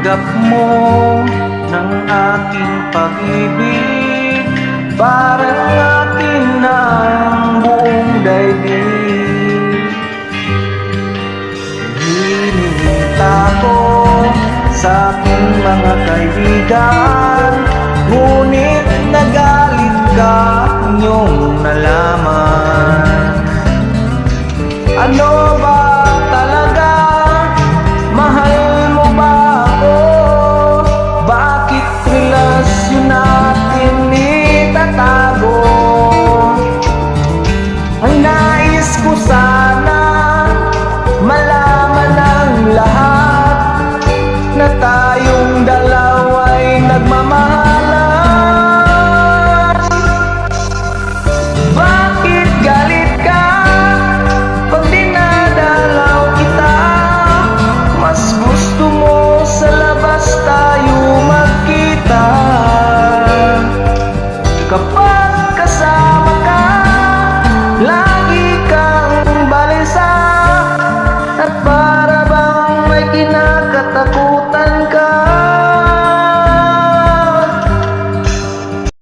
Tanggap mo ng aking pag-ibig, parang atin na ang buong daigdig. Hinihinta ko sa aking mga kaibigan,